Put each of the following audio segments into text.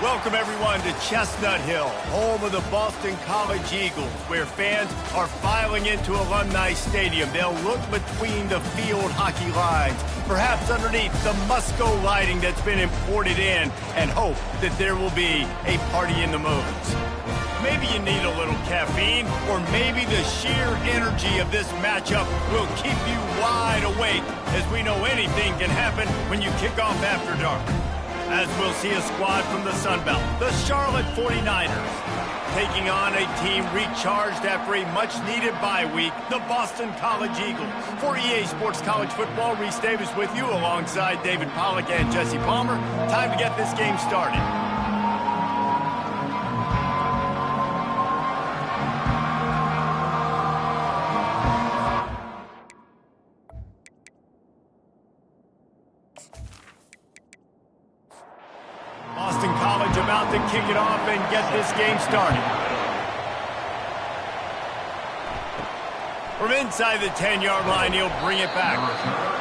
Welcome, everyone, to Chestnut Hill, home of the Boston College Eagles, where fans are filing into Alumni Stadium. They'll look between the field hockey lines, perhaps underneath the Musco lighting that's been imported in, and hope that there will be a party in the moons. Maybe you need a little caffeine, or maybe the sheer energy of this matchup will keep you wide awake, as we know anything can happen when you kick off after dark. As we'll see a squad from the Sun Belt, the Charlotte 49ers, taking on a team recharged after a much-needed bye week, the Boston College Eagles. For EA Sports College Football, Reese Davis with you alongside David Pollack and Jesse Palmer. Time to get this game started. Boston College about to kick it off and get this game started. From inside the 10-yard line, he'll bring it back.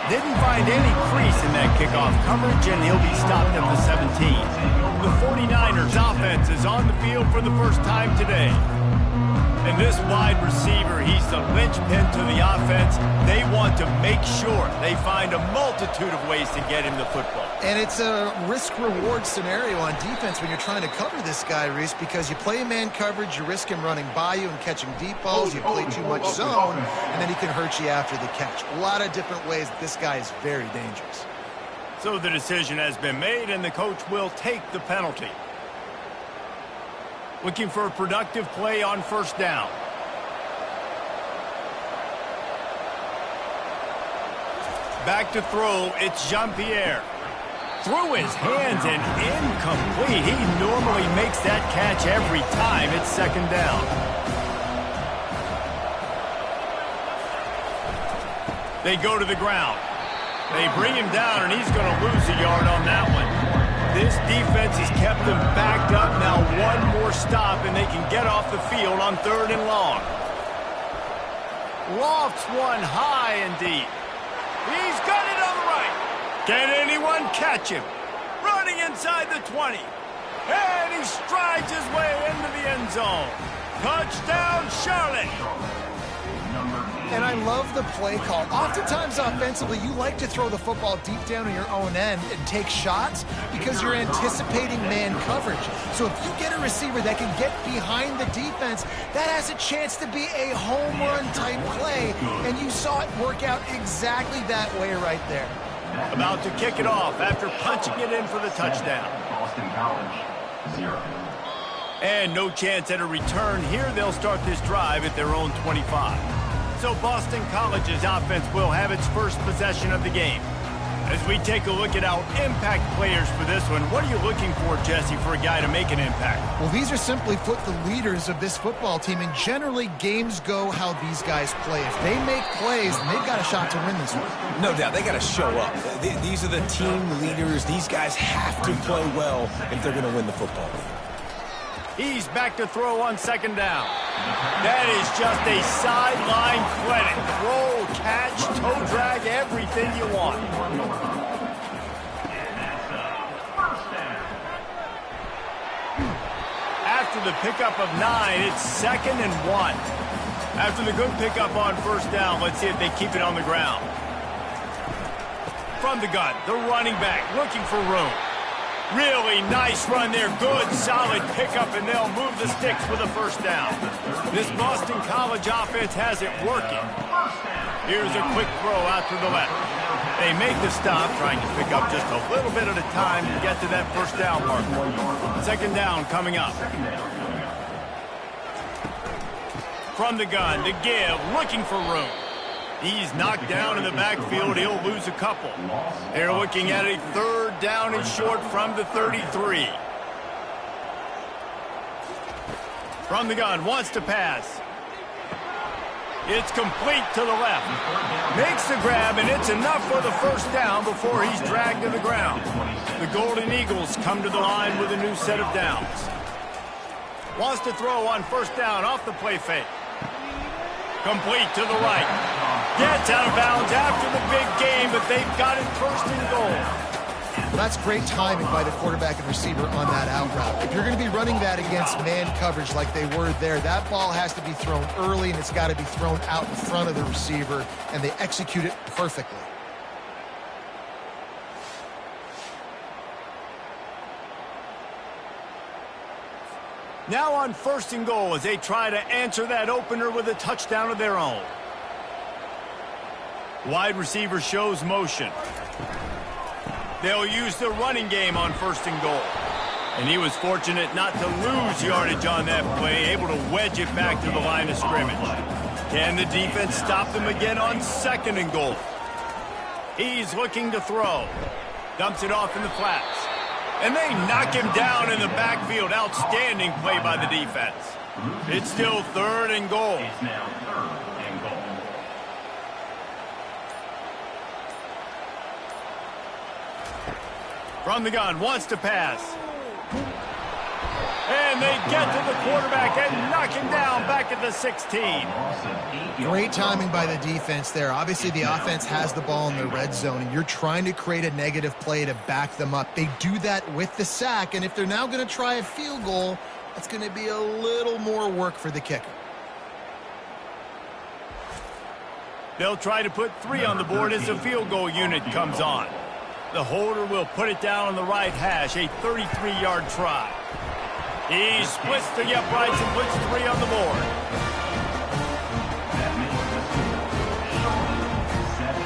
Didn't find any crease in that kickoff coverage, and he'll be stopped at the 17. The 49ers offense is on the field for the first time today. And this wide receiver, he's the linchpin to the offense. They want to make sure they find a multitude of ways to get him the football. And it's a risk-reward scenario on defense when you're trying to cover this guy, Reese, because you play man coverage, you risk him running by you and catching deep balls, you play too much zone, and then he can hurt you after the catch. A lot of different ways this guy is very dangerous. So the decision has been made, and the coach will take the penalty. Looking for a productive play on first down. Back to throw, it's Jean-Pierre. Through his hands and incomplete. He normally makes that catch every time. It's second down. They go to the ground. They bring him down, and he's going to lose a yard on that one. This defense has kept them backed up. Now one more stop, and they can get off the field on 3rd and long. Lofts one high and deep. He's got it on the right. Can anyone catch him? Running inside the 20. And he strides his way into the end zone. Touchdown, Charlotte. And I love the play call. Oftentimes offensively, you like to throw the football deep down on your own end and take shots because you're anticipating man coverage. So if you get a receiver that can get behind the defense, that has a chance to be a home run type play. And you saw it work out exactly that way right there. About to kick it off after punching it in for the touchdown. Boston College, 0. And no chance at a return here. They'll start this drive at their own 25. So Boston College's offense will have its first possession of the game. As we take a look at our impact players for this one, what are you looking for, Jesse, for a guy to make an impact? Well, these are simply put the leaders of this football team, and generally games go how these guys play. If they make plays, then they've got a shot to win this one. No doubt, they got to show up. These are the team leaders. These guys have to play well if they're going to win the football game. He's back to throw on second down. That is just a sideline clinic. Throw, catch, toe drag, everything you want. After the pickup of 9, it's 2nd and 1. After the good pickup on first down, let's see if they keep it on the ground. From the gun, the running back looking for room. Really nice run there. Good, solid pickup, and they'll move the sticks for the first down. This Boston College offense has it working. Here's a quick throw out to the left. They make the stop, trying to pick up just a little bit at a time to get to that first down mark. Second down coming up. From the gun, to give, looking for room. He's knocked down in the backfield. He'll lose a couple. They're looking at a 3rd down and short from the 33. From the gun, wants to pass. It's complete to the left. Makes the grab, and it's enough for the first down before he's dragged to the ground. The Golden Eagles come to the line with a new set of downs. Wants to throw on first down off the play fake. Complete to the right. Gets out of bounds after the big game, but they've got it 1st and goal. That's great timing by the quarterback and receiver on that out route. If you're going to be running that against man coverage like they were there, that ball has to be thrown early, and it's got to be thrown out in front of the receiver, and they execute it perfectly. Now on 1st and goal as they try to answer that opener with a touchdown of their own. Wide receiver shows motion. They'll use the running game on 1st and goal. And he was fortunate not to lose yardage on that play, able to wedge it back to the line of scrimmage. Can the defense stop them again on 2nd and goal? He's looking to throw. Dumps it off in the flats. And they knock him down in the backfield. Outstanding play by the defense. It's still 3rd and goal. It's now 3rd and goal. From the gun, wants to pass. And they get to the quarterback and knock him down back at the 16. Great timing by the defense there. Obviously, the offense has the ball in the red zone, and you're trying to create a negative play to back them up. They do that with the sack, and if they're now going to try a field goal, that's going to be a little more work for the kicker. They'll try to put 3 on the board as the field goal unit comes on. The holder will put it down on the right hash, a 33-yard try. He splits the uprights and puts 3 on the board. That makes the score 7,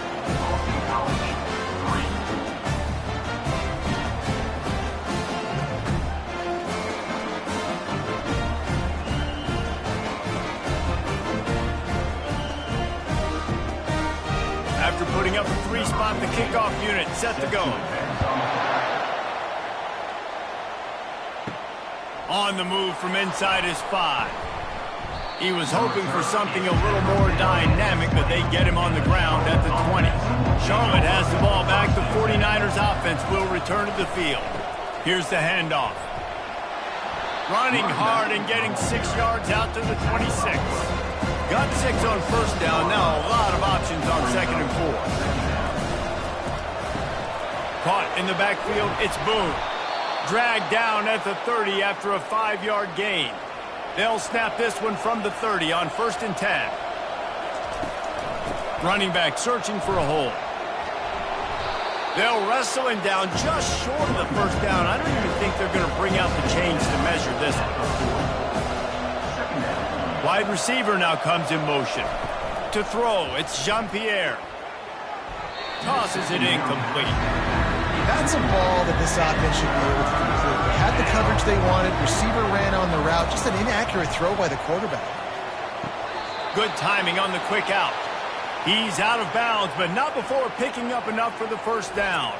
Boston College 3. After putting up a 3-spot, the kickoff unit set to go. On the move from inside his 5. He was hoping for something a little more dynamic, but they get him on the ground at the 20. Charlotte has the ball back. The 49ers offense will return to the field. Here's the handoff. Running hard and getting 6 yards out to the 26. Got 6 on 1st down. Now a lot of options on 2nd and 4. Caught in the backfield. It's Boone. Dragged down at the 30 after a 5-yard gain. They'll snap this one from the 30 on 1st and 10. Running back searching for a hole. They'll wrestle him down just short of the 1st down. I don't even think they're going to bring out the chains to measure this one. Wide receiver now comes in motion. To throw, it's Jean-Pierre. Tosses it incomplete. That's a ball that this offense should be able to complete. They had the coverage they wanted. Receiver ran on the route. Just an inaccurate throw by the quarterback. Good timing on the quick out. He's out of bounds, but not before picking up enough for the 1st down.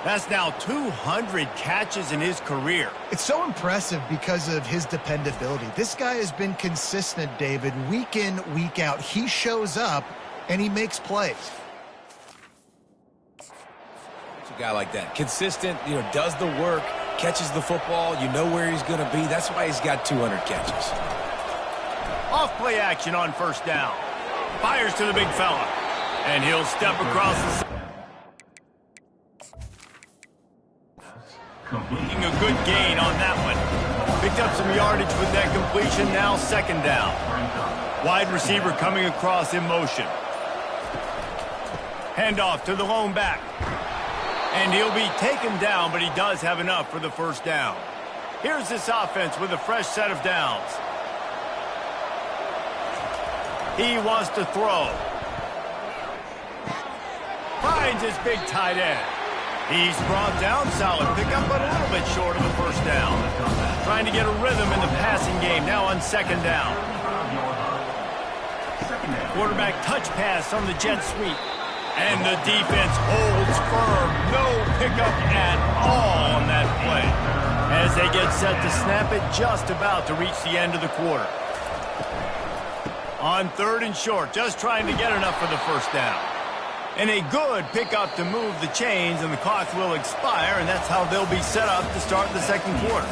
That's now 200 catches in his career. It's so impressive because of his dependability. This guy has been consistent, David, week in, week out. He shows up, and he makes plays. A guy like that, consistent, does the work, catches the football, you know where he's going to be. That's why he's got 200 catches. Off play action on 1st down. Fires to the big fella, and he'll step across the... Making a good gain on that one. Picked up some yardage with that completion, now 2nd down. Wide receiver coming across in motion. Handoff to the lone back. And he'll be taken down, but he does have enough for the 1st down. Here's this offense with a fresh set of downs. He wants to throw. Finds his big tight end. He's brought down, solid pickup, but a little bit short of the 1st down. Trying to get a rhythm in the passing game, now on 2nd down. Quarterback touch pass on the jet sweep. And the defense holds firm. No pickup at all on that play. As they get set to snap it, just about to reach the end of the quarter. On 3rd and short, just trying to get enough for the 1st down. And a good pickup to move the chains, and the clock will expire, and that's how they'll be set up to start the 2nd quarter.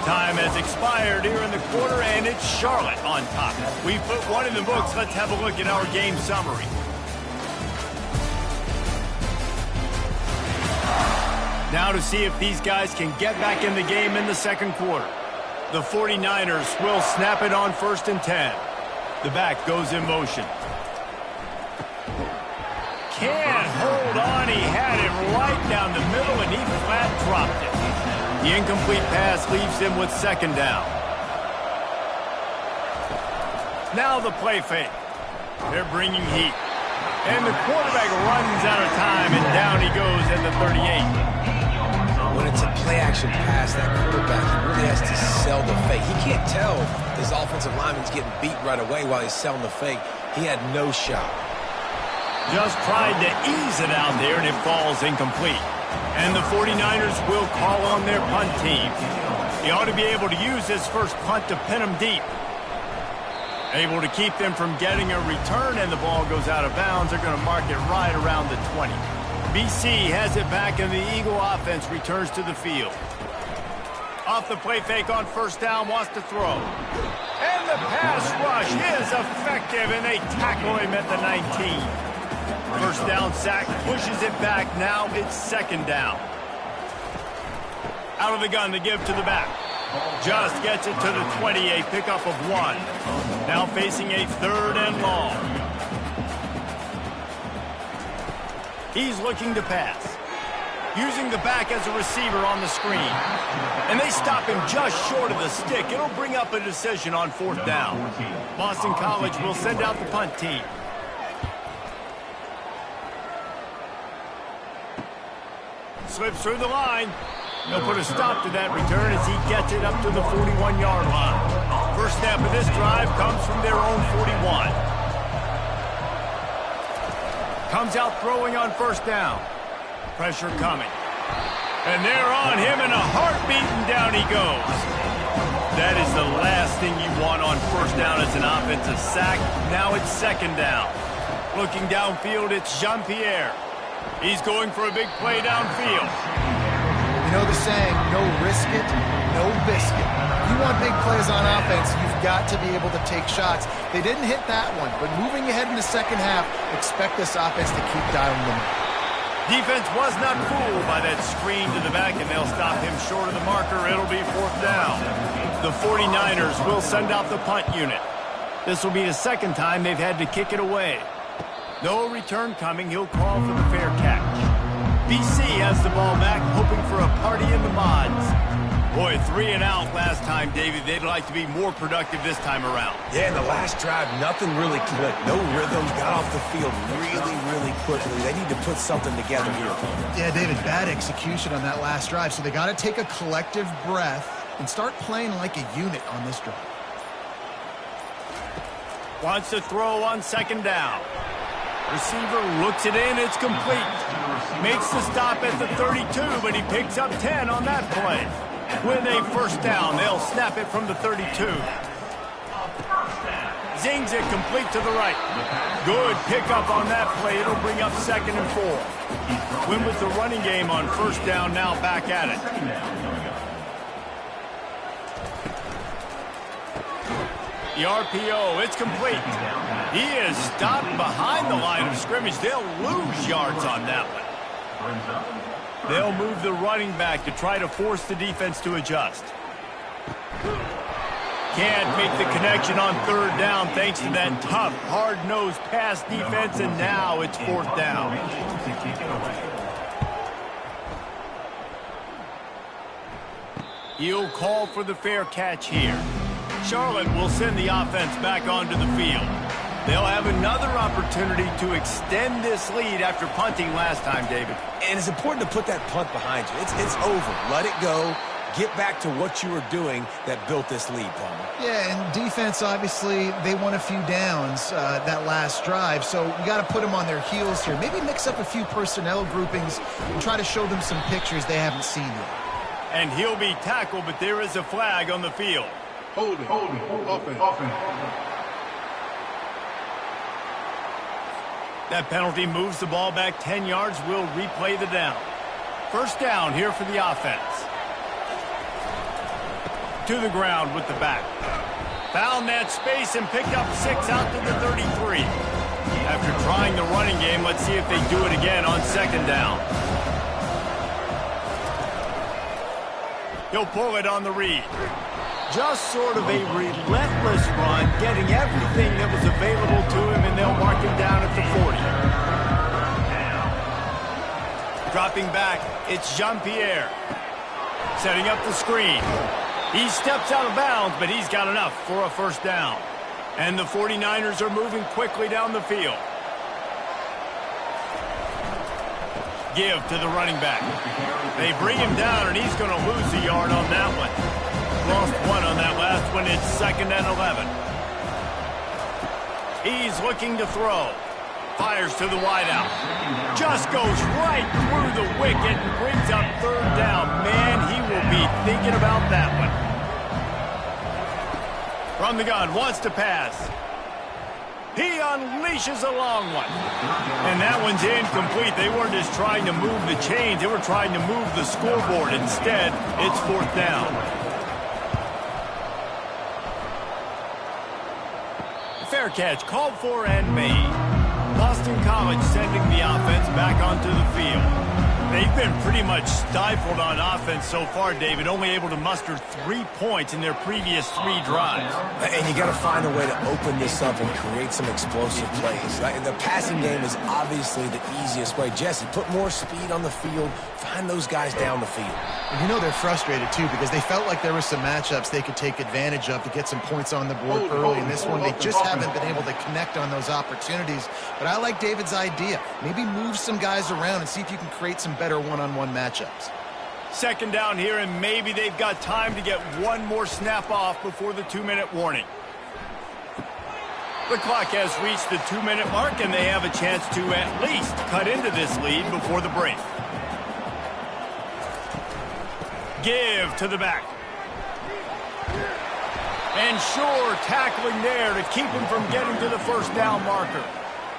Time has expired here in the quarter, and it's Charlotte on top. We put one in the books. Let's have a look at our game summary. Now to see if these guys can get back in the game in the second quarter. The 49ers will snap it on 1st and 10. The back goes in motion. Can't hold on. He had it right down the middle, and he flat dropped it. The incomplete pass leaves him with 2nd down. Now the play fake. They're bringing heat. And the quarterback runs out of time, and down he goes at the 38. When it's a play-action pass, that quarterback, he really has to sell the fake. He can't tell his offensive lineman's getting beat right away while he's selling the fake. He had no shot. Just tried to ease it out there, and it falls incomplete. And the 49ers will call on their punt team. He ought to be able to use his first punt to pin them deep. Able to keep them from getting a return, and the ball goes out of bounds. They're going to mark it right around the 20. BC has it back, and the Eagle offense returns to the field. Off the play fake on 1st down, wants to throw. And the pass rush is effective, and they tackle him at the 19. 1st down sack, pushes it back. Now it's 2nd down. Out of the gun to give to the back. Just gets it to the 20, a pickup of 1. Now facing a 3rd and long. He's looking to pass. Using the back as a receiver on the screen. And they stop him just short of the stick. It'll bring up a decision on 4th down. Boston College will send out the punt team. Slips through the line. They'll put a stop to that return as he gets it up to the 41-yard line. First snap of this drive comes from their own 41. Comes out throwing on 1st down. Pressure coming. And they're on him in a heartbeat, and down he goes. That is the last thing you want on 1st down as an offensive sack. Now it's 2nd down. Looking downfield, it's Jean-Pierre. He's going for a big play downfield. You know the saying, no risk it, no biscuit. You want big plays on offense, you've got to be able to take shots. They didn't hit that one, but moving ahead in the second half, expect this offense to keep dialing them up. Defense was not fooled by that screen to the back, and they'll stop him short of the marker. It'll be 4th down. The 49ers will send out the punt unit. This will be the 2nd time they've had to kick it away. No return coming. He'll call for the fair catch. BC has the ball back, hoping for a party in the mods. Boy, 3 and out last time, David. They'd like to be more productive this time around. Yeah, in the last drive, nothing really clicked. No rhythm, got off the field really quickly. They need to put something together here. Yeah, David, bad execution on that last drive, so they got to take a collective breath and start playing like a unit on this drive. Wants to throw on 2nd down. Receiver looks it in, it's complete. Makes the stop at the 32, but he picks up 10 on that play. With a 1st down, they'll snap it from the 32. Zings it complete to the right. Good pickup on that play. It'll bring up 2nd and 4. Win with the running game on 1st down, now back at it. The RPO, it's complete. He is stopped behind the line of scrimmage. They'll lose yards on that one. They'll move the running back to try to force the defense to adjust. Can't make the connection on 3rd down thanks to that tough, hard-nosed pass defense, and now it's 4th down. He'll call for the fair catch here. Charlotte will send the offense back onto the field. They'll have another opportunity to extend this lead after punting last time, David. And it's important to put that punt behind you. It's over. Let it go. Get back to what you were doing that built this lead, Palmer. Yeah, and defense, obviously, they won a few downs that last drive, so you got to put them on their heels here. Maybe mix up a few personnel groupings and try to show them some pictures they haven't seen yet. And he'll be tackled, but there is a flag on the field. Holding, offense. That penalty moves the ball back 10 yards. We'll replay the down. 1st down here for the offense. To the ground with the back. Found that space and picked up 6 out to the 33. After trying the running game, let's see if they do it again on 2nd down. He'll pull it on the read. Just sort of a relentless run, getting everything that was available to him, and they'll mark him down at the 40. Dropping back, it's Jean-Pierre. Setting up the screen. He steps out of bounds, but he's got enough for a first down. And the 49ers are moving quickly down the field. Give to the running back. They bring him down, and he's going to lose a yard on that one. Lost one on that last one. It's 2nd and 11. He's looking to throw. Fires to the wideout. Just goes right through the wicket and brings up 3rd down. Man, he will be thinking about that one. From the gun, wants to pass. He unleashes a long one. And that one's incomplete. They weren't just trying to move the chains. They were trying to move the scoreboard. Instead, it's 4th down. Fair catch, called for and made. Boston College sending the offense back onto the field. They've been pretty much stifled on offense so far, David, only able to muster 3 points in their previous 3 drives. And you got to find a way to open this up and create some explosive plays. The passing game is obviously the easiest way. Jesse, put more speed on the field, find those guys down the field. And you know they're frustrated, too, because they felt like there were some matchups they could take advantage of to get some points on the board early. In this one, they just haven't been able to connect on those opportunities. But I like David's idea. Maybe move some guys around and see if you can create some better one-on-one matchups. 2nd down here, and maybe they've got time to get one more snap off before the 2-minute warning. The clock has reached the 2-minute mark, and they have a chance to at least cut into this lead before the break. Give to the back. And sure, tackling there to keep him from getting to the 1st down marker.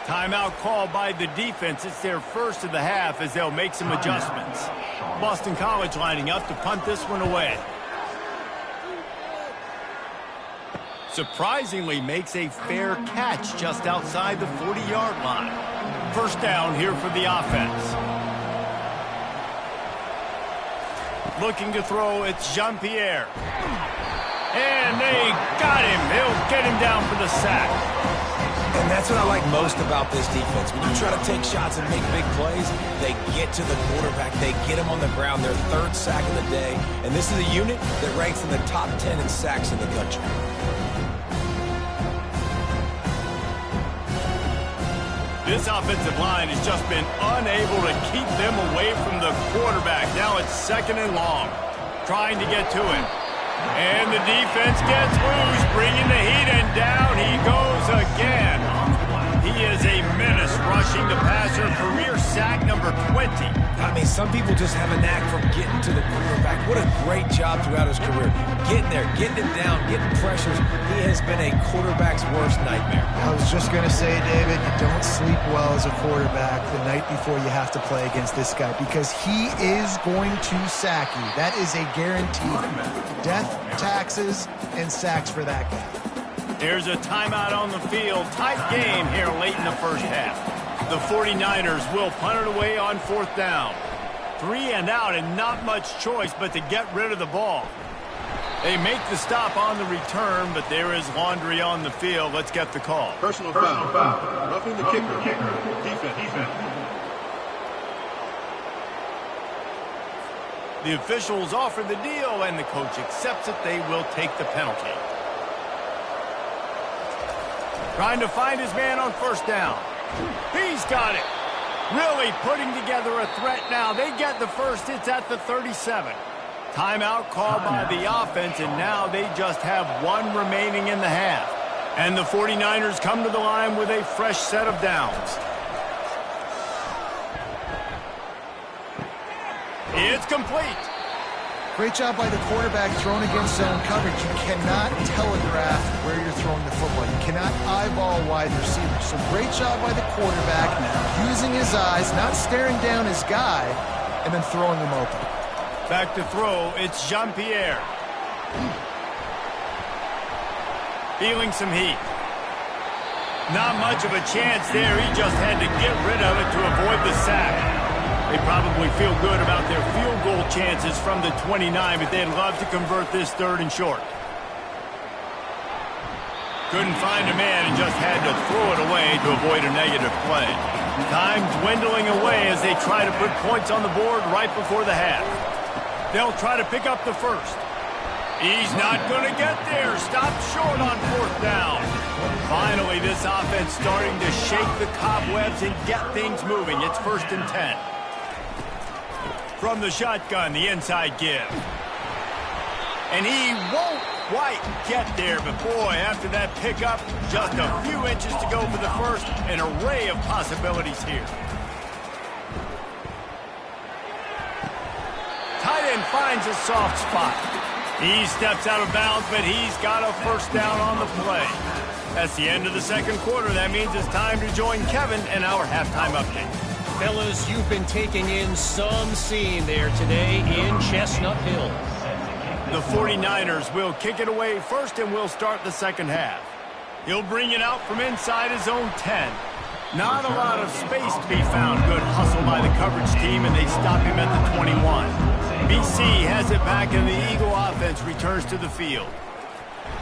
Timeout called by the defense. It's their first of the half as they'll make some adjustments. Boston College lining up to punt this one away. Surprisingly makes a fair catch just outside the 40-yard line. 1st down here for the offense. Looking to throw, it's Jean-Pierre. And they got him. They'll get him down for the sack. And that's what I like most about this defense. When you try to take shots and make big plays, they get to the quarterback. They get him on the ground. Their 3rd sack of the day. And this is a unit that ranks in the top 10 in sacks in the country. This offensive line has just been unable to keep them away from the quarterback. Now it's 2nd and long. Trying to get to him. And the defense gets loose, bringing the heat, and down he goes again. He is a menace rushing the passer, career sack number 20. I mean, some people just have a knack for getting to the quarterback. What a great job throughout his career. Getting there, getting him down, getting pressures. He has been a quarterback's worst nightmare. I was just going to say, David, you don't sleep well as a quarterback the night before you have to play against this guy because he is going to sack you. That is a guarantee. Death, taxes, and sacks for that guy. There's a timeout on the field. Tight game here late in the 1st half. The 49ers will punt it away on 4th down. 3 and out and not much choice but to get rid of the ball. They make the stop on the return, but there is laundry on the field. Let's get the call. Personal foul. Roughing the kicker. Defense. The officials offer the deal, and the coach accepts it. They will take the penalty. Trying to find his man on 1st down. He's got it. Really putting together a threat now. They get the 1st. It's at the 37. Timeout called by the offense, and now they just have 1 remaining in the half. And the 49ers come to the line with a fresh set of downs. It's complete. Great job by the quarterback throwing against zone coverage. You cannot telegraph where you're throwing the football. You cannot eyeball wide receivers. So great job by the quarterback using his eyes, not staring down his guy, and then throwing him open. Back to throw, it's Jean-Pierre. Feeling some heat. Not much of a chance there. He just had to get rid of it to avoid the sack. They probably feel good about their field goal chances from the 29, but they'd love to convert this 3rd and short. Couldn't find a man and just had to throw it away to avoid a negative play. Time dwindling away as they try to put points on the board right before the half. They'll try to pick up the first. He's not going to get there. Stopped short on 4th down. Finally, this offense starting to shake the cobwebs and get things moving. It's 1st and 10. From the shotgun, the inside give. And he won't quite get there, but boy, after that pickup, just a few inches to go for the first. An array of possibilities here. Tight end finds a soft spot. He steps out of bounds, but he's got a 1st down on the play. That's the end of the 2nd quarter. That means it's time to join Kevin and our halftime update. Fellas, you've been taking in some scene there today in Chestnut Hill. The 49ers will kick it away first, and we'll start the 2nd half. He'll bring it out from inside his own 10. Not a lot of space to be found. Good hustle by the coverage team, and they stop him at the 21. BC has it back, and the Eagle offense returns to the field.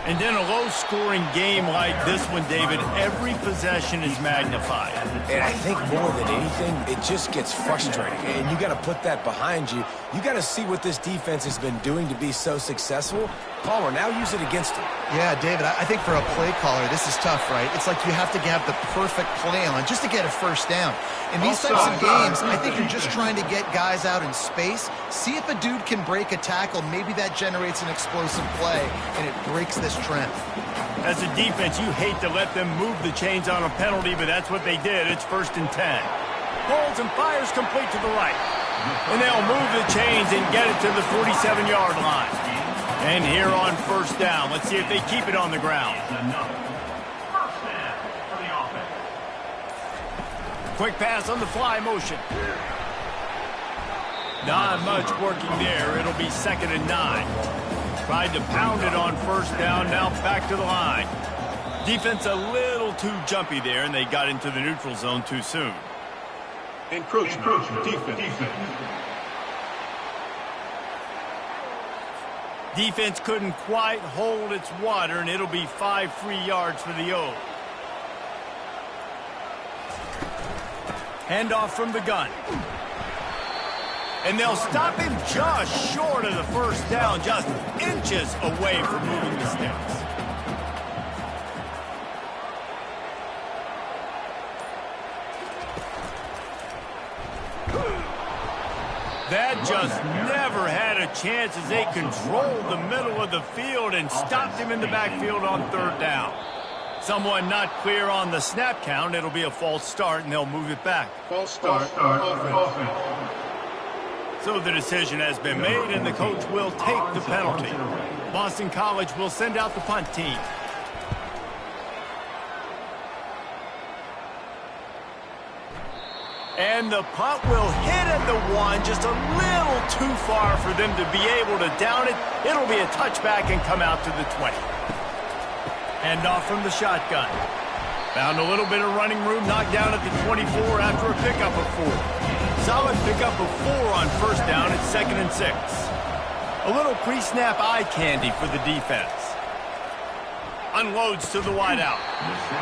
And in a low-scoring game like this one, David, every possession is magnified. And I think more than anything, it just gets frustrating. And you got to put that behind you. You got to see what this defense has been doing to be so successful. Palmer, now use it against him. Yeah, David, I think for a play caller, this is tough, right? It's like you have to have the perfect play on just to get a 1st down. In these types of games, I think you're just trying to get guys out in space, see if a dude can break a tackle. Maybe that generates an explosive play, and it breaks this trend. As a defense, you hate to let them move the chains on a penalty, but that's what they did. It's 1st and 10. Holds and fires complete to the right. And they'll move the chains and get it to the 47-yard line. And here on 1st down, let's see if they keep it on the ground. Quick pass on the fly motion. Not much working there. It'll be 2nd and 9. Tried to pound it on 1st down, now back to the line. Defense a little too jumpy there, and they got into the neutral zone too soon. Encroachment. Defense. Defense couldn't quite hold its water, and it'll be 5 free yards for the O. Handoff from the gun. And they'll stop him just short of the 1st down, just inches away from moving the sticks. That just never had a chance as they controlled the middle of the field and stopped him in the backfield on 3rd down. Someone not clear on the snap count. It'll be a false start, and they'll move it back. False start. Offense. So the decision has been made, and the coach will take the penalty. Boston College will send out the punt team. And the punt will hit at the 1, just a little too far for them to be able to down it. It'll be a touchback and come out to the 20. Handoff from the shotgun. Found a little bit of running room, knocked down at the 24 after a pickup of 4. Solid pickup of 4 on 1st down at 2nd and 6. A little pre-snap eye candy for the defense. Unloads to the wideout.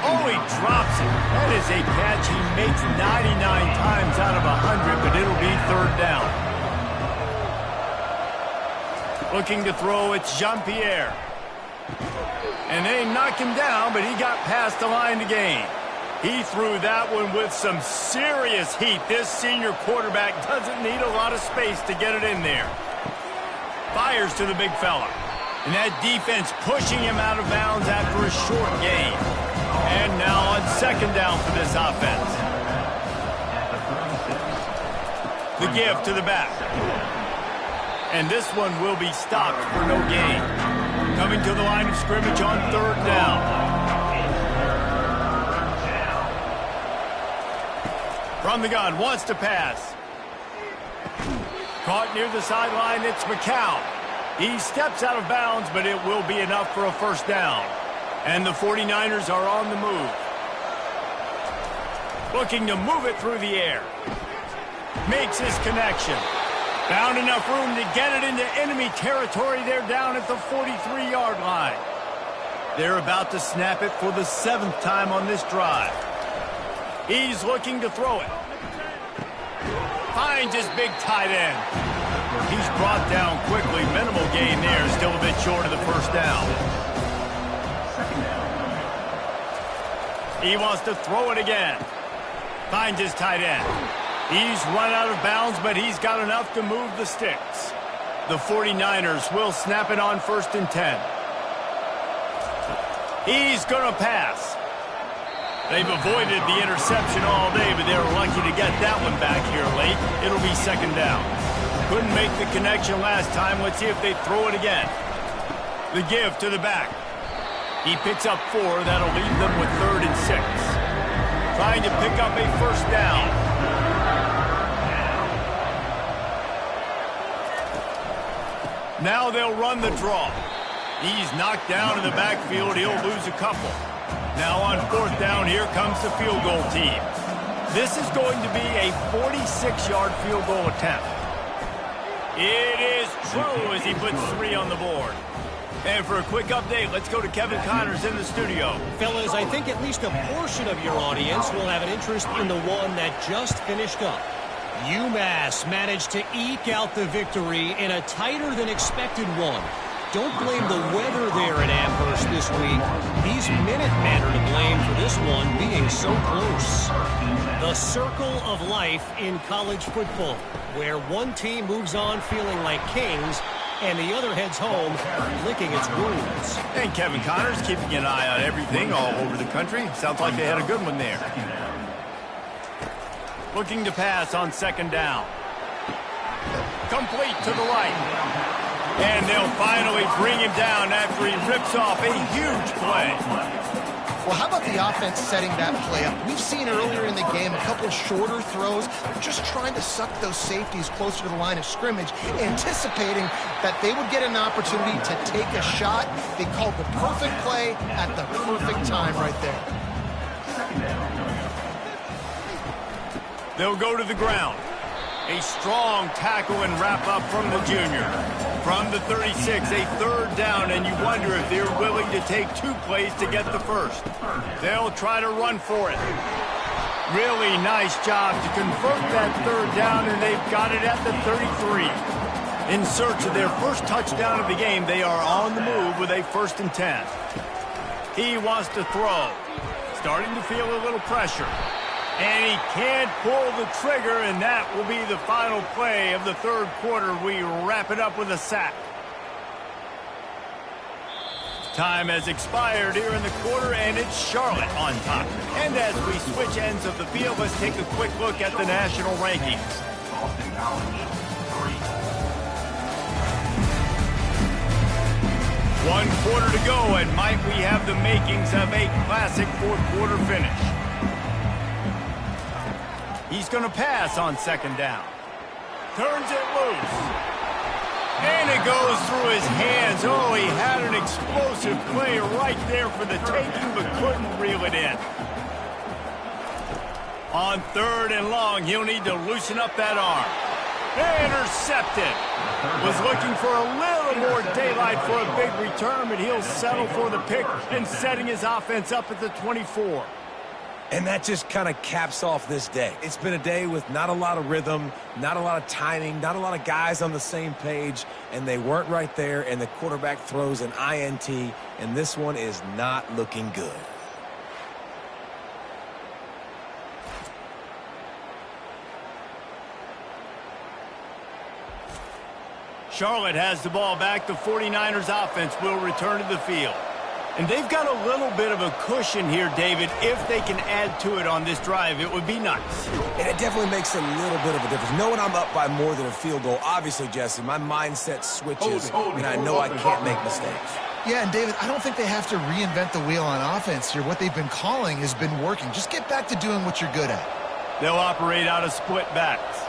Oh, he drops it. That is a catch he makes 99 times out of 100, but it'll be 3rd down. Looking to throw, it's Jean-Pierre. And they knock him down, but he got past the line to gain. He threw that one with some serious heat. This senior quarterback doesn't need a lot of space to get it in there. Fires to the big fella. And that defense pushing him out of bounds after a short gain. And now on 2nd down for this offense. The give to the back. And this one will be stopped for no gain. Coming to the line of scrimmage on 3rd down. From the gun, wants to pass. Caught near the sideline, it's McCown. He steps out of bounds, but it will be enough for a 1st down. And the 49ers are on the move. Looking to move it through the air. Makes his connection. Found enough room to get it into enemy territory. They're down at the 43-yard line. They're about to snap it for the 7th time on this drive. He's looking to throw it. Finds his big tight end. He's brought down quickly. Minimal gain there. Still a bit short of the first down. He wants to throw it again. Finds his tight end. He's run out of bounds, but he's got enough to move the sticks. The 49ers will snap it on 1st and 10. He's going to pass. They've avoided the interception all day, but they're lucky to get that one back here late. It'll be 2nd down. Couldn't make the connection last time. Let's see if they throw it again. The give to the back. He picks up 4. That'll leave them with 3rd and 6. Trying to pick up a 1st down. Now they'll run the draw. He's knocked down in the backfield. He'll lose a couple. Now on 4th down, here comes the field goal team. This is going to be a 46-yard field goal attempt. It is true as he puts 3 on the board. And for a quick update, let's go to Kevin Connors in the studio. Fellas, I think at least a portion of your audience will have an interest in the one that just finished up. UMass managed to eke out the victory in a tighter-than-expected one. Don't blame the weather there at Amherst this week. These Minutemen are to blame for this one being so close. The circle of life in college football, where one team moves on feeling like kings and the other heads home licking its wounds. And Kevin Connors keeping an eye on everything all over the country. Sounds like they had a good one there. Looking to pass on 2nd down. Complete to the right. And they'll finally bring him down after he rips off a huge play. Well, how about the offense setting that play up? We've seen earlier in the game a couple shorter throws, just trying to suck those safeties closer to the line of scrimmage, anticipating that they would get an opportunity to take a shot. They called the perfect play at the perfect time right there. They'll go to the ground. A strong tackle and wrap up from the junior. From the 36, a 3rd down, and you wonder if they're willing to take 2 plays to get the first. They'll try to run for it. Really nice job to convert that 3rd down, and they've got it at the 33. In search of their first touchdown of the game, they are on the move with a 1st and 10. He wants to throw. Starting to feel a little pressure. And he can't pull the trigger, and that will be the final play of the 3rd quarter. We wrap it up with a sack. Time has expired here in the quarter, and it's Charlotte on top. And as we switch ends of the field, let's take a quick look at the national rankings. Boston College, 3. 1 quarter to go, and might we have the makings of a classic 4th quarter finish. He's going to pass on 2nd down. Turns it loose. And it goes through his hands. Oh, he had an explosive play right there for the taking, but couldn't reel it in. On 3rd and long, he'll need to loosen up that arm. Intercepted. Was looking for a little more daylight for a big return, but he'll settle for the pick and setting his offense up at the 24. And that just kind of caps off this day. It's been a day with not a lot of rhythm, not a lot of timing, not a lot of guys on the same page, and they weren't right there, and the quarterback throws an INT, and this one is not looking good. Charlotte has the ball back. The 49ers offense will return to the field. And they've got a little bit of a cushion here, David. If they can add to it on this drive, it would be nice. And it definitely makes a little bit of a difference. Knowing I'm up by more than a field goal, obviously, Jesse, my mindset switches, and I know I can't make mistakes. Yeah, and David, I don't think they have to reinvent the wheel on offense here. What they've been calling has been working. Just get back to doing what you're good at. They'll operate out of split backs.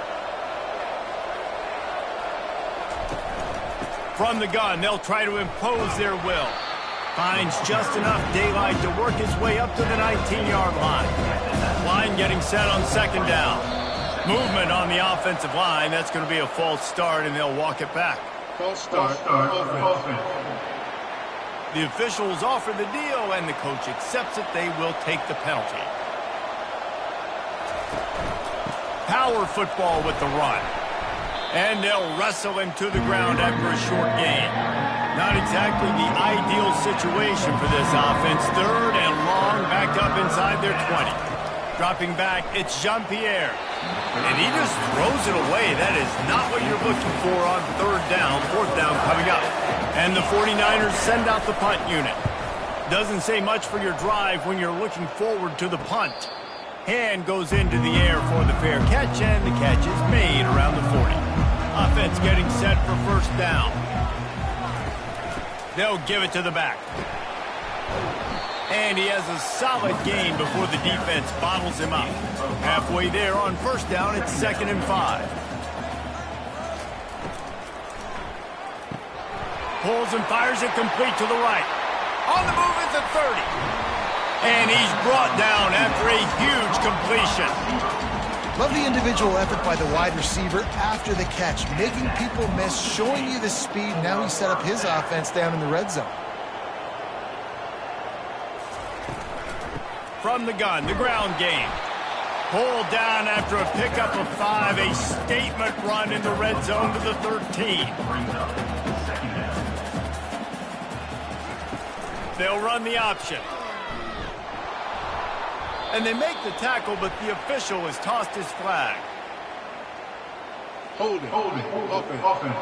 From the gun, they'll try to impose their will. Finds just enough daylight to work his way up to the 19-yard line. Line getting set on 2nd down. Movement on the offensive line. That's going to be a false start, and they'll walk it back. False start. Offense. The officials offer the deal, and the coach accepts it. They will take the penalty. Power football with the run. And they'll wrestle him to the ground after a short gain. Not exactly the ideal situation for this offense. Third and long, backed up inside their 20. Dropping back, it's Jean-Pierre. And he just throws it away. That is not what you're looking for on third down. Fourth down coming up. And the 49ers send out the punt unit. Doesn't say much for your drive when you're looking forward to the punt. Hand goes into the air for the fair catch, and the catch is made around the 40. Offense getting set for first down. They'll give it to the back. And he has a solid gain before the defense bottles him up. Halfway there on first down, it's 2nd and 5. Pulls and fires it complete to the right. On the move at the 30. And he's brought down after a huge completion. Love the individual effort by the wide receiver after the catch, making people miss, showing you the speed. Now he set up his offense down in the red zone. From the gun, the ground game. Pulled down after a pickup of 5, a statement run in the red zone to the 13. They'll run the option. And they make the tackle, but the official has tossed his flag. Hold it. Offense.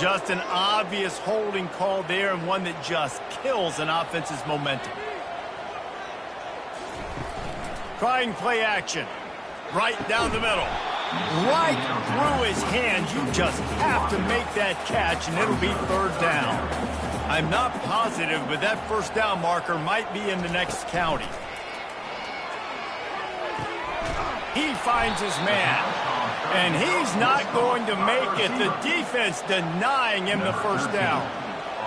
Just an obvious holding call there, and one that just kills an offense's momentum. Trying play action. Right down the middle. Right through his hands. You just have to make that catch, and it'll be third down. I'm not positive, but that first down marker might be in the next county. He finds his man, and he's not going to make it. The defense denying him the first down.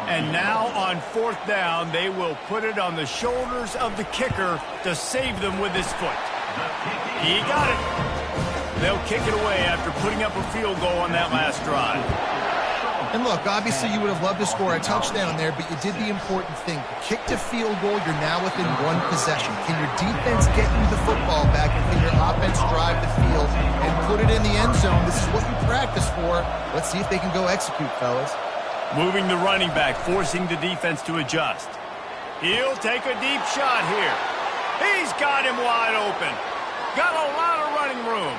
And now on fourth down, they will put it on the shoulders of the kicker to save them with his foot. He got it. They'll kick it away after putting up a field goal on that last drive. And look, obviously you would have loved to score a touchdown there, but you did the important thing. You kicked a field goal, you're now within one possession. Can your defense get you the football back, and can your offense drive the field and put it in the end zone? This is what you practice for. Let's see if they can go execute, fellas. Moving the running back, forcing the defense to adjust. He'll take a deep shot here. He's got him wide open. Got a lot of running room.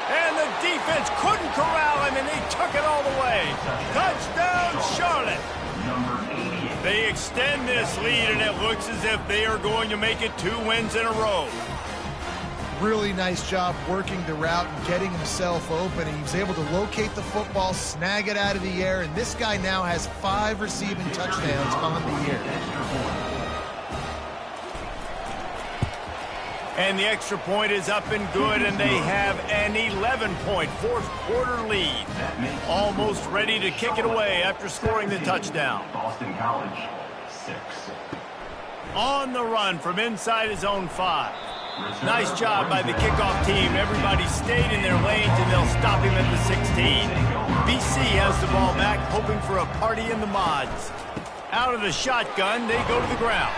And the defense couldn't corral him, and they took it all the way. Touchdown, Charlotte. They extend this lead, and it looks as if they are going to make it 2 wins in a row. Really nice job working the route and getting himself open. He was able to locate the football, snag it out of the air, and this guy now has 5 receiving touchdowns on the year. And the extra point is up and good, and they have an 11-point fourth-quarter lead. Almost ready to kick it away after scoring the touchdown. Boston College, 6. On the run from inside his own 5. Nice job by the kickoff team. Everybody stayed in their lanes, and they'll stop him at the 16. BC has the ball back, hoping for a party in the mods. Out of the shotgun, they go to the ground.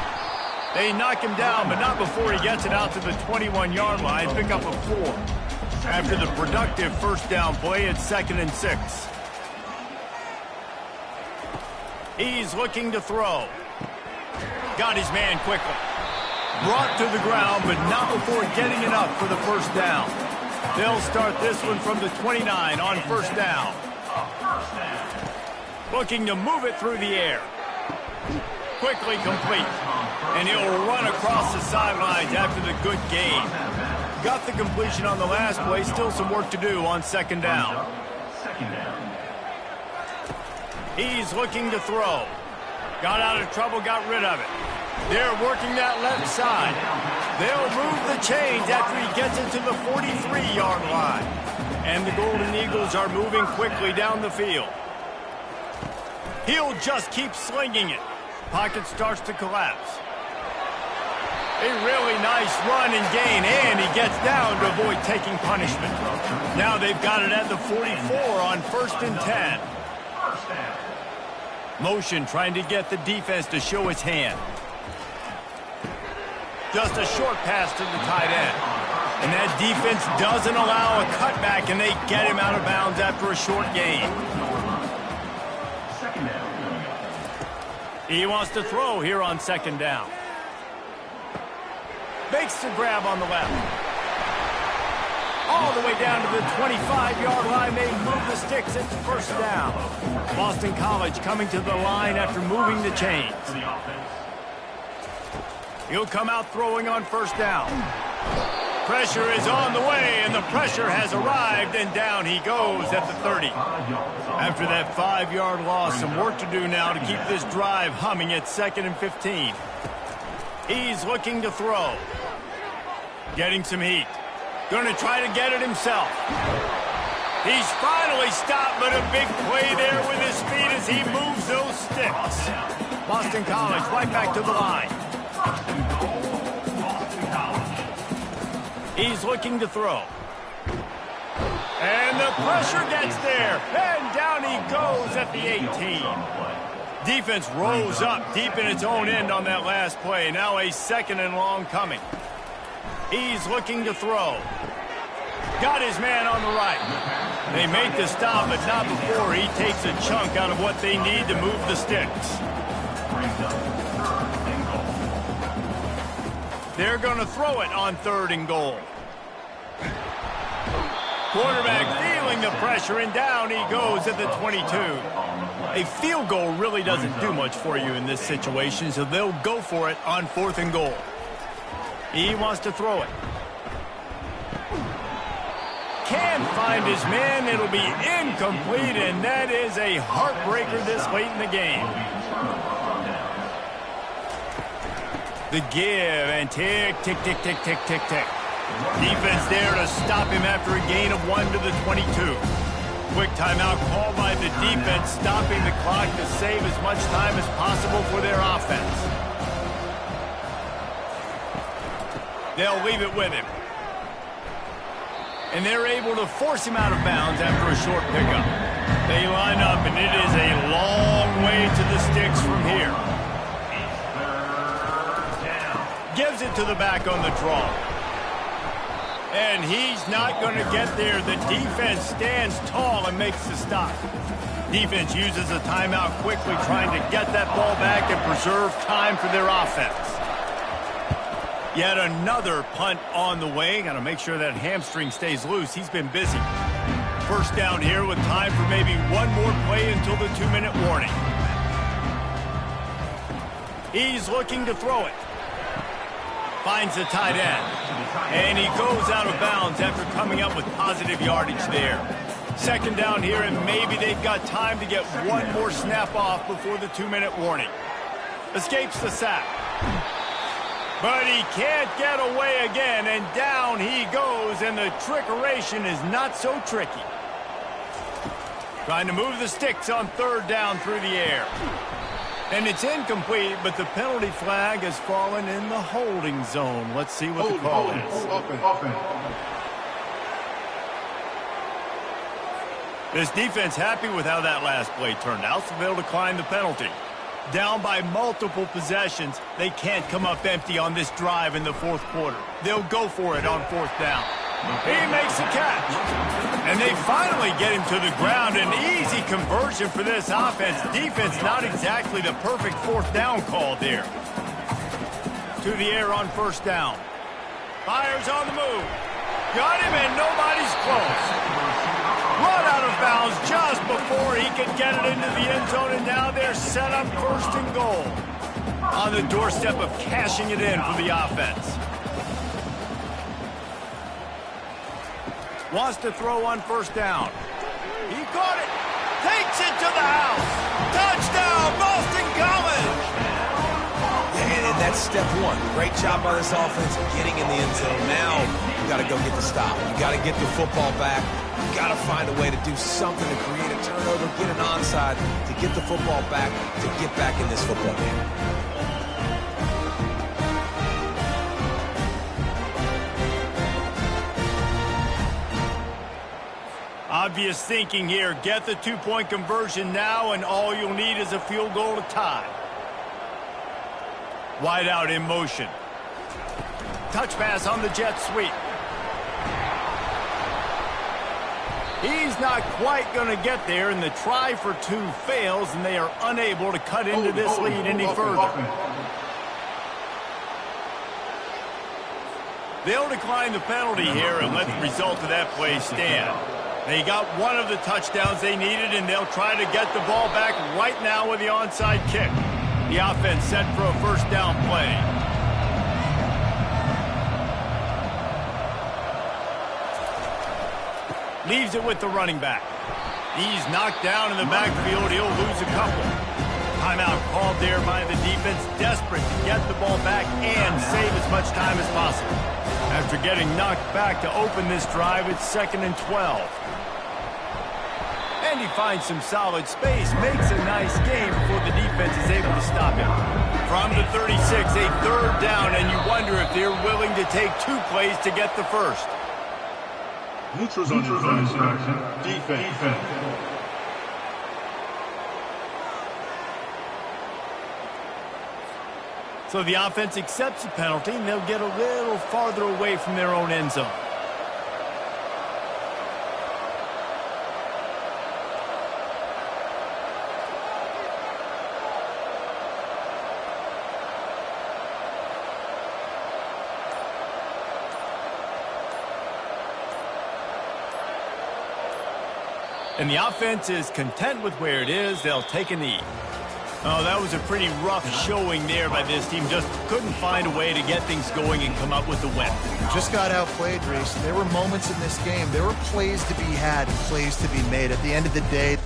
They knock him down, but not before he gets it out to the 21-yard line. Pick up a 4. After the productive first down play, it's 2nd and 6. He's looking to throw. Got his man quickly. Brought to the ground, but not before getting it up for the first down. They'll start this one from the 29 on first down. Looking to move it through the air. Quickly complete. And he'll run across the sidelines after the good gain. Got the completion on the last play. Still some work to do on 2nd down. He's looking to throw. Got out of trouble, got rid of it. They're working that left side. They'll move the chains after he gets it to the 43-yard line. And the Golden Eagles are moving quickly down the field. He'll just keep slinging it. Pocket starts to collapse. A really nice run and gain, and he gets down to avoid taking punishment. Now they've got it at the 44 on 1st and 10. Motion trying to get the defense to show its hand. Just a short pass to the tight end. And that defense doesn't allow a cutback, and they get him out of bounds after a short gain. He wants to throw here on 2nd down. Makes the grab on the left. All the way down to the 25-yard line. They move the sticks. It's 1st down. Boston College coming to the line after moving the chains. He'll come out throwing on 1st down. Pressure is on the way, and the pressure has arrived, and down he goes at the 30. After that 5-yard loss, some work to do now to keep this drive humming at 2nd and 15. He's looking to throw. Getting some heat. Going to try to get it himself. He's finally stopped, but a big play there with his speed as he moves those sticks. Boston College right back to the line. He's looking to throw. And the pressure gets there. And down he goes at the 18. Defense rose up deep in its own end on that last play. Now a 2nd and long coming. He's looking to throw. Got his man on the right. They make the stop, but not before he takes a chunk out of what they need to move the sticks. They're going to throw it on 3rd and goal. Quarterback feeling the pressure, and down he goes at the 22. A field goal really doesn't do much for you in this situation, so they'll go for it on 4th and goal. He wants to throw it. Can't find his man. It'll be incomplete, and that is a heartbreaker this late in the game. The give, and tick, tick, tick, tick, tick, tick, tick. Defense there to stop him after a gain of 1 to the 22. Quick timeout called by the defense, stopping the clock to save as much time as possible for their offense. They'll leave it with him. And they're able to force him out of bounds after a short pickup. They line up, and it is a long way to the sticks from here. Gives it to the back on the draw. And he's not going to get there. The defense stands tall and makes the stop. Defense uses a timeout quickly, trying to get that ball back and preserve time for their offense. Yet another punt on the way. Got to make sure that hamstring stays loose. He's been busy. 1st down here with time for maybe one more play until the 2-minute warning. He's looking to throw it. Finds the tight end. And he goes out of bounds after coming up with positive yardage there. 2nd down here, and maybe they've got time to get one more snap off before the 2-minute warning. Escapes the sack. But he can't get away again, and down he goes, and the trickeration is not so tricky. Trying to move the sticks on 3rd down through the air. And it's incomplete, but the penalty flag has fallen in the holding zone. Let's see what the call is. This defense happy with how that last play turned out, so they'll decline the penalty. Down by multiple possessions, they can't come up empty on this drive in the 4th quarter. They'll go for it on 4th down. He makes the catch. And they finally get him to the ground. An easy conversion for this offense. Defense not exactly the perfect 4th down call there. To the air on 1st down. Fires on the move. Got him, and nobody's close. Run out of bounds just before he could get it into the end zone, and now they're set up 1st and goal. On the doorstep of cashing it in for the offense. Wants to throw on 1st down. He caught it. Takes it to the house. Touchdown, Boston College. And that's step 1. Great job by this offense getting in the end zone. Now you got to go get the stop. You got to get the football back. You got to find a way to do something to create a turnover, get an onside, to get the football back, to get back in this football game. Obvious thinking here. Get the two-point conversion now, and all you'll need is a field goal to tie. Wide out in motion. Touch pass on the jet sweep. He's not quite going to get there, and the try for two fails, and they are unable to cut into this lead any further. They'll decline the penalty here and let the result of that play stand. They got one of the touchdowns they needed, and they'll try to get the ball back right now with the onside kick. The offense set for a first down play. Leaves it with the running back. He's knocked down in the backfield. He'll lose a couple. Timeout called there by the defense, desperate to get the ball back and save as much time as possible. After getting knocked back to open this drive, it's 2nd and 12. And he finds some solid space, makes a nice game before the defense is able to stop him. From the 36, a third down, and you wonder if they're willing to take two plays to get the first. Neutrals on infraction. Defense. So the offense accepts the penalty, and they'll get a little farther away from their own end zone. And the offense is content with where it is. They'll take a knee. Oh, that was a pretty rough showing there by this team. Just couldn't find a way to get things going and come up with the win. Just got outplayed, Reese. There were moments in this game. There were plays to be had and plays to be made. At the end of the day,